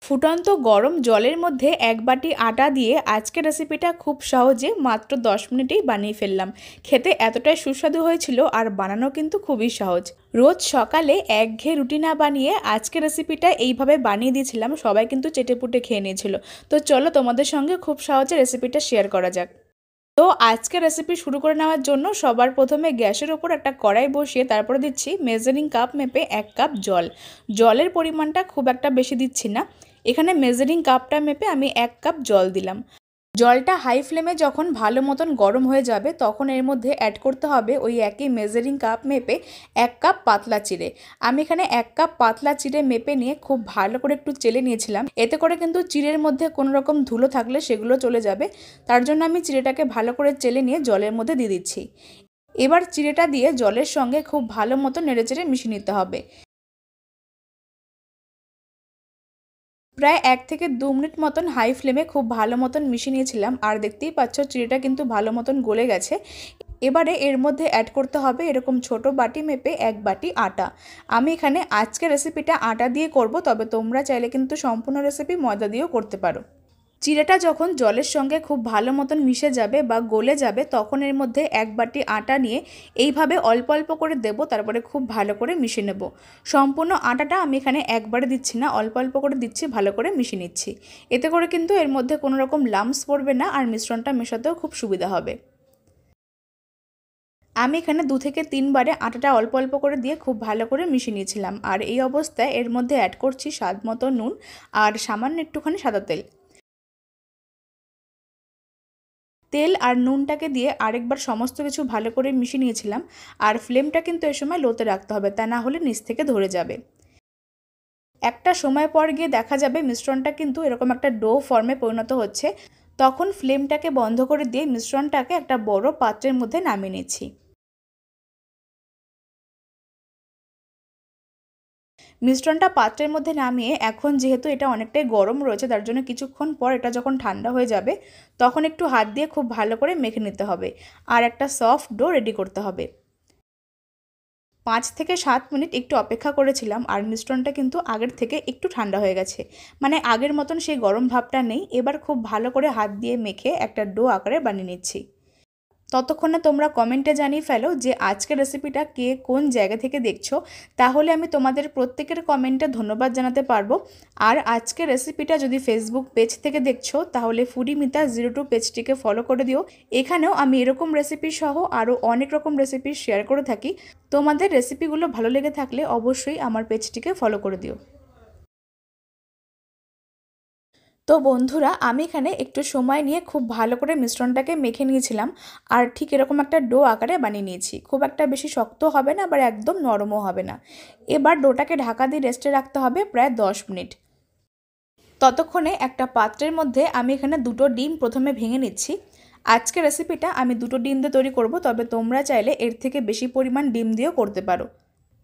ফুটন্ত গরম জলের মধ্যে এক বাটি আটা দিয়ে আজকের রেসিপিটা খুব সহজে মাত্র 10 মিনিটেই বানিয়ে ফেললাম। খেতে এতটাই সুস্বাদু হয়েছিল আর বানানো কিন্তু খুবই সহজ। রোজ সকালে একঘেয়ে রুটি না বানিয়ে আজকের রেসিপিটা এইভাবে বানিয়ে দিয়েছিলাম, সবাই কিন্তু চেটেপুটে খেয়ে নিয়েছিল। তো চলো তোমাদের সঙ্গে খুব সহজে রেসিপিটা শেয়ার করা যাক। তো আজকে রেসিপি শুরু করে নেওয়ার জন্য সবার প্রথমে গ্যাসের ওপর একটা কড়াই বসিয়ে তারপরে দিচ্ছি মেজারিং কাপ মেপে 1 কাপ জল। জলের পরিমাণটা খুব একটা বেশি দিচ্ছি না, এখানে মেজারিং কাপটা মেপে আমি 1 কাপ জল দিলাম। জলটা হাই ফ্লেমে যখন ভালো মতন গরম হয়ে যাবে তখন এর মধ্যে অ্যাড করতে হবে ওই একই মেজারিং কাপ মেপে 1 কাপ পাতলা চিড়ে। আমি এখানে 1 কাপ পাতলা চিড়ে মেপে নিয়ে খুব ভালো করে একটু চেলে নিয়েছিলাম, এতে করে কিন্তু চিড়ের মধ্যে কোনো রকম ধুলো থাকলে সেগুলো চলে যাবে। তার জন্য আমি চিড়েটাকে ভালো করে চেলে নিয়ে জলের মধ্যে দিয়ে দিচ্ছি। এবার চিড়েটা দিয়ে জলের সঙ্গে খুব ভালো মতো নেড়েচেড়ে মিশিয়ে নিতে হবে। প্রায় 1 থেকে 2 মিনিট মতন হাই ফ্লেমে খুব ভালো মতন মিশিয়ে নিয়েছিলাম, আর দেখতেই পাচ্ছ চিড়েটা কিন্তু ভালো মতন গলে গেছে। এবারে এর মধ্যে অ্যাড করতে হবে এরকম ছোট বাটি মেপে 1 বাটি আটা। আমি এখানে আজকে রেসিপিটা আটা দিয়ে করব, তবে তোমরা চাইলে কিন্তু সম্পূর্ণ রেসিপি ময়দা দিয়েও করতে পারো। চিড়েটা যখন জলের সঙ্গে খুব ভালো মতন মিশে যাবে বা গলে যাবে তখন এর মধ্যে 1 বাটি আটা নিয়ে এইভাবে অল্প অল্প করে দেব, তারপরে খুব ভালো করে মিশিয়ে নেব। সম্পূর্ণ আটাটা আমি এখানে একবারে দিচ্ছি না, অল্প অল্প করে দিচ্ছি, ভালো করে মিশিয়ে নিচ্ছি। এতে করে কিন্তু এর মধ্যে কোনো রকম লাম্পস পড়বে না আর মিশ্রণটা মেশাতেও খুব সুবিধা হবে। আমি এখানে 2 থেকে 3 বারে আটাটা অল্প অল্প করে দিয়ে খুব ভালো করে মিশিয়ে নিয়েছিলাম। আর এই অবস্থায় এর মধ্যে অ্যাড করছি স্বাদ মতো নুন আর সামান্য একটুখানি সাদা তেল। তেল আর নুনটাকে দিয়ে আরেকবার সমস্ত কিছু ভালো করে মিশিয়ে নিয়েছিলাম। আর ফ্লেমটা কিন্তু এই সময় লোতে রাখতে হবে, তা না হলে নিচ থেকে ধরে যাবে। একটা সময় পর গিয়ে দেখা যাবে মিশ্রণটা কিন্তু এরকম একটা ডো ফর্মে পরিণত হচ্ছে, তখন ফ্লেমটাকে বন্ধ করে দিয়ে মিশ্রণটাকে একটা বড় পাত্রের মধ্যে নামিয়ে নিচ্ছি। মিশ্রণটা পাত্রের মধ্যে নামিয়ে এখন যেহেতু এটা অনেকটাই গরম রয়েছে তার জন্য কিছুক্ষণ পর এটা যখন ঠান্ডা হয়ে যাবে তখন একটু হাত দিয়ে খুব ভালো করে মেখে নিতে হবে আর একটা সফট ডো রেডি করতে হবে। 5 থেকে 7 মিনিট একটু অপেক্ষা করেছিলাম আর মিশ্রণটা কিন্তু আগের থেকে একটু ঠান্ডা হয়ে গেছে, মানে আগের মতন সেই গরম ভাবটা নেই। এবার খুব ভালো করে হাত দিয়ে মেখে একটা ডো আকারে বানিয়ে নিচ্ছি। ততক্ষণে তোমরা কমেন্টে জানিয়ে ফেলো যে আজকের রেসিপিটা কে কোন জায়গা থেকে দেখছো, তাহলে আমি তোমাদের প্রত্যেকের কমেন্টে ধন্যবাদ জানাতে পারবো। আর আজকের রেসিপিটা যদি ফেসবুক পেজ থেকে দেখছো তাহলে foodie-mita02 পেজটিকে ফলো করে দিও। এখানেও আমি এরকম রেসিপি সহ আরও অনেক রকম রেসিপি শেয়ার করে থাকি। তোমাদের রেসিপিগুলো ভালো লেগে থাকলে অবশ্যই আমার পেজটিকে ফলো করে দিও। তো বন্ধুরা, আমি এখানে একটু সময় নিয়ে খুব ভালো করে মিশ্রণটাকে মেখে নিয়েছিলাম আর ঠিক এরকম একটা ডো আকারে বানিয়ে নিয়েছি। খুব একটা বেশি শক্ত হবে না আবার একদম নরমও হবে না। এবার ডোটাকে ঢাকা দিয়ে রেস্টে রাখতে হবে প্রায় 10 মিনিট। ততক্ষণে একটা পাত্রের মধ্যে আমি এখানে 2টো ডিম প্রথমে ভেঙে নিচ্ছি। আজকে রেসিপিটা আমি 2টো ডিম দিয়ে তৈরি করব, তবে তোমরা চাইলে এর থেকে বেশি পরিমাণ ডিম দিয়েও করতে পারো।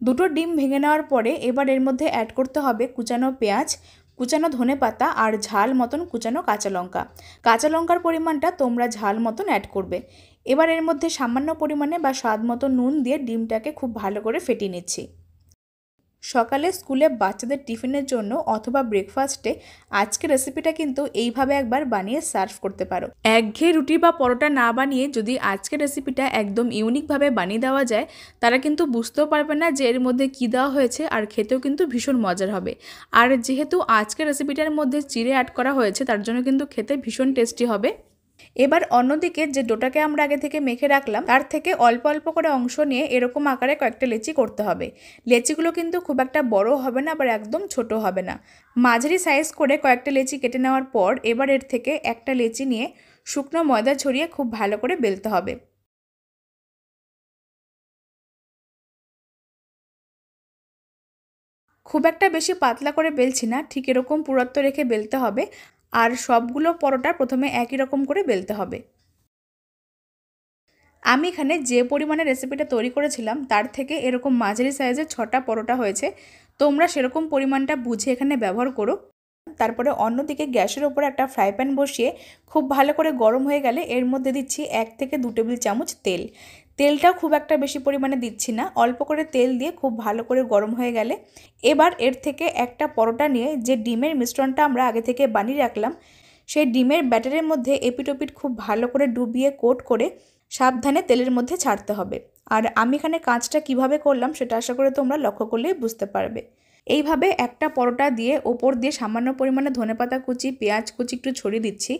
2টো ডিম ভেঙে নেওয়ার পরে এবার এর মধ্যে অ্যাড করতে হবে কুচানো পেঁয়াজ, কুচানো ধনেপাতা আর ঝাল মতন কুচানো কাঁচা লঙ্কা। কাঁচা লঙ্কার পরিমাণটা তোমরা ঝাল মতন অ্যাড করবে। এবার এর মধ্যে সামান্য পরিমাণে বা স্বাদ মতো নুন দিয়ে ডিমটাকে খুব ভালো করে ফেটিয়ে নিচ্ছি। সকালে স্কুলে বাচ্চাদের টিফিনের জন্য অথবা ব্রেকফাস্টে আজকের রেসিপিটা কিন্তু এইভাবে একবার বানিয়ে সার্ভ করতে পারো। একঘেয়ে রুটি বা পরোটা না বানিয়ে যদি আজকের রেসিপিটা একদম ইউনিকভাবে বানিয়ে দেওয়া যায় তারা কিন্তু বুঝতেও পারবে না যে এর মধ্যে কী দেওয়া হয়েছে, আর খেতেও কিন্তু ভীষণ মজার হবে। আর যেহেতু আজকের রেসিপিটার মধ্যে চিড়ে অ্যাড করা হয়েছে তার জন্য কিন্তু খেতে ভীষণ টেস্টি হবে। এবার অন্যদিকে যে ডোটাকে আমরা আগে থেকে মেখে রাখলাম তার থেকে অল্প অল্প করে অংশ নিয়ে এরকম আকারে কয়েকটা লেচি করতে হবে। লেচিগুলো কিন্তু খুব একটা বড় হবে না আবার একদম ছোট হবে না, মাঝারি সাইজ করে কয়েকটা লেচি কেটে নেওয়ার পর এবার এর থেকে একটা লেচি নিয়ে শুকনো ময়দা ছড়িয়ে খুব ভালো করে বেলতে হবে। খুব একটা বেশি পাতলা করে বেলছি না, ঠিক এরকম পুরুত্ব রেখে বেলতে হবে। আর সবগুলো পরোটা প্রথমে একই রকম করে বেলতে হবে। আমি এখানে যে পরিমাণে রেসিপিটা তৈরি করেছিলাম তার থেকে এরকম মাঝারি সাইজের 6টা পরোটা হয়েছে। তোমরা সেরকম পরিমাণটা বুঝে এখানে ব্যবহার করো। তারপরে অন্যদিকে গ্যাসের ওপরে একটা ফ্রাই প্যান বসিয়ে খুব ভালো করে গরম হয়ে গেলে এর মধ্যে দিচ্ছি 1 থেকে 2 টেবিল চামচ তেল। তেলটাও খুব একটা বেশি পরিমাণে দিচ্ছি না, অল্প করে তেল দিয়ে খুব ভালো করে গরম হয়ে গেলে এবার এর থেকে একটা পরোটা নিয়ে যে ডিমের মিশ্রণটা আমরা আগে থেকে বানিয়ে রাখলাম সেই ডিমের ব্যাটারের মধ্যে এপিট ওপিট খুব ভালো করে ডুবিয়ে কোট করে সাবধানে তেলের মধ্যে ছাড়তে হবে। আর আমি এখানে কাজটা কিভাবে করলাম সেটা আশা করে তোমরা লক্ষ্য করলেই বুঝতে পারবে। এইভাবে একটা পরোটা দিয়ে ওপর দিয়ে সামান্য পরিমাণে ধনেপাতা কুচি, পেঁয়াজ কুচি একটু ছড়িয়ে দিচ্ছি,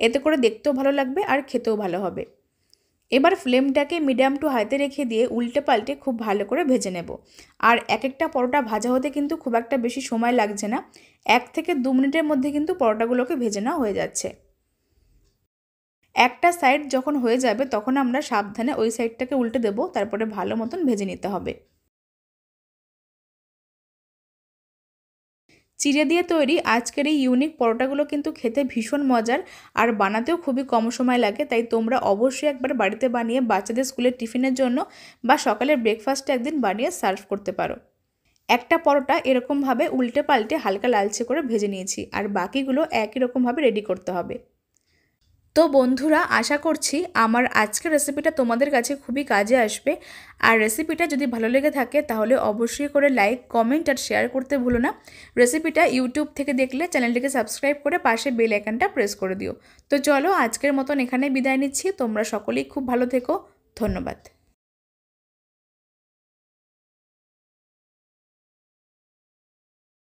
এতে করে দেখতেও ভালো লাগবে আর খেতেও ভালো হবে। এবার ফ্লেমটাকে মিডিয়াম টু হাইতে রেখে দিয়ে উল্টে পাল্টে খুব ভালো করে ভেজে নেব। আর এক একটা পরোটা ভাজা হতে কিন্তু খুব একটা বেশি সময় লাগছে না, 1 থেকে 2 মিনিটের মধ্যে কিন্তু পরোটাগুলোকে ভেজে নেওয়া হয়ে যাচ্ছে। একটা সাইড যখন হয়ে যাবে তখন আমরা সাবধানে ওই সাইডটাকে উল্টে দেব, তারপরে ভালো মতন ভেজে নিতে হবে। চিড়ে দিয়ে তৈরি আজকের এই ইউনিক পরোটাগুলো কিন্তু খেতে ভীষণ মজার আর বানাতেও খুবই কম সময় লাগে, তাই তোমরা অবশ্যই একবার বাড়িতে বানিয়ে বাচ্চাদের স্কুলের টিফিনের জন্য বা সকালের ব্রেকফাস্টে একদিন বানিয়ে সার্ভ করতে পারো। একটা পরোটা এরকমভাবে উল্টে পাল্টে হালকা লালচে করে ভেজে নিয়েছি, আর বাকিগুলো একই রকমভাবে রেডি করতে হবে। তো বন্ধুরা, আশা করছি আমার আজকের রেসিপিটা তোমাদের কাছে খুবই কাজে আসবে। আর রেসিপিটা যদি ভালো লেগে থাকে তাহলে অবশ্যই করে লাইক, কমেন্ট আর শেয়ার করতে ভুলো না। রেসিপিটা ইউটিউব থেকে দেখলে চ্যানেলটিকে সাবস্ক্রাইব করে পাশে বেল আইকনটা প্রেস করে দিও। তো চলো আজকের মতন এখানে বিদায় নিচ্ছি। তোমরা সকলেই খুব ভালো থেকো। ধন্যবাদ।